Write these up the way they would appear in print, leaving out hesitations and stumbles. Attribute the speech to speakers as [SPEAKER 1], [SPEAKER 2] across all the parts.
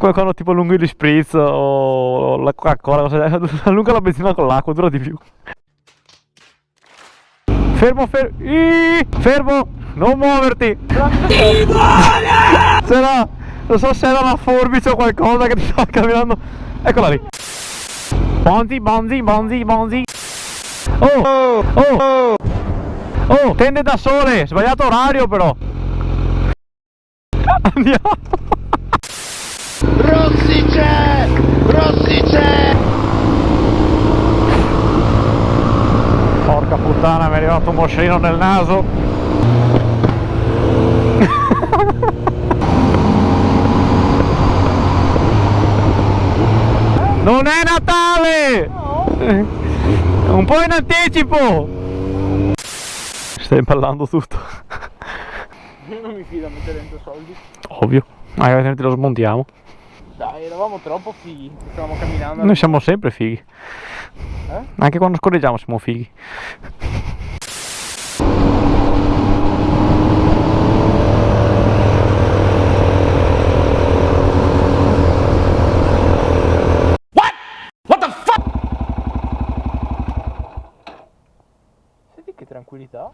[SPEAKER 1] come quando tipo allunghi gli spritz o la Coca-Cola, allunga la benzina con l'acqua, dura di più. Fermo, fermo, non muoverti! Se no, non so se era una forbice o qualcosa che ti stava camminando. Eccola lì. Bonzi. Oh, tende da sole, sbagliato orario però. Andiamo.
[SPEAKER 2] Rossi c'è!
[SPEAKER 1] Porca puttana, mi è arrivato un moscerino nel naso. Non è Natale! No. Un po' in anticipo! Stai impallando tutto.
[SPEAKER 3] Non mi fido a mettere dentro soldi.
[SPEAKER 1] Ovvio. Magari lo smontiamo.
[SPEAKER 3] Dai, eravamo troppo fighi. Stavamo camminando.
[SPEAKER 1] Noi siamo sempre fighi. Anche quando scorreggiamo siamo fighi.
[SPEAKER 3] Senti che tranquillità.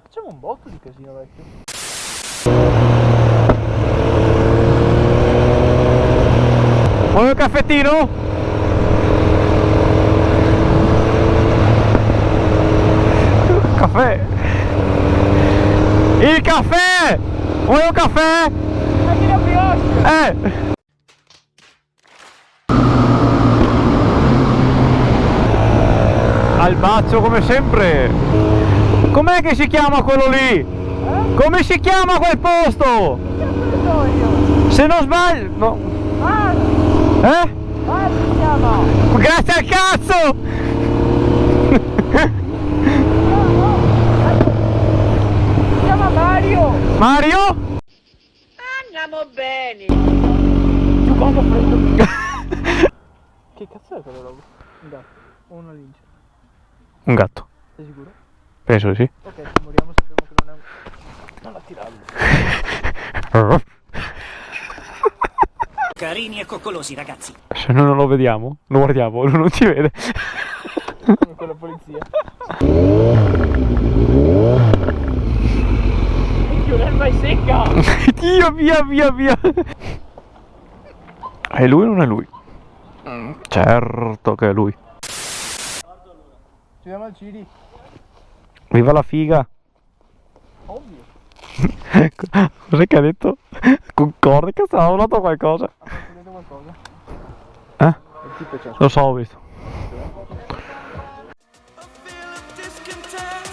[SPEAKER 3] Facciamo un botto di casino, vecchio.
[SPEAKER 1] Vuoi un caffettino? Caffè! Il caffè! Vuoi un caffè?
[SPEAKER 3] Anche la brioche!
[SPEAKER 1] Al bacio come sempre! Com'è che si chiama quello lì? Come si chiama quel posto? Se non sbaglio... No.
[SPEAKER 3] Si chiama!
[SPEAKER 1] Grazie al cazzo!
[SPEAKER 3] Si chiama Mario!
[SPEAKER 1] Mario?
[SPEAKER 4] Andiamo bene!
[SPEAKER 3] Tu quanto freddo! Che cazzo è quella roba? Un gatto o una lince?
[SPEAKER 1] Un gatto.
[SPEAKER 3] Sei sicuro?
[SPEAKER 1] Penso di sì.
[SPEAKER 3] Ok, se moriamo sappiamo che non è un... Non la tirarlo.
[SPEAKER 4] Carini e coccolosi, ragazzi.
[SPEAKER 1] Se noi non lo vediamo, lo guardiamo, lui non ci vede.
[SPEAKER 3] Come con la polizia. Minchia, l'erba è secca!
[SPEAKER 1] Dio, via. È lui o non è lui? Certo che è lui.
[SPEAKER 3] Ci vediamo al Ciri.
[SPEAKER 1] Viva la figa.
[SPEAKER 3] Ovvio.
[SPEAKER 1] Cos'è che ha detto? Concordi che stava urlando qualcosa?
[SPEAKER 3] Ha detto qualcosa?
[SPEAKER 1] Eh?
[SPEAKER 3] Il tipo c'è.
[SPEAKER 1] Lo so, ho visto.
[SPEAKER 5] A feel of discontent.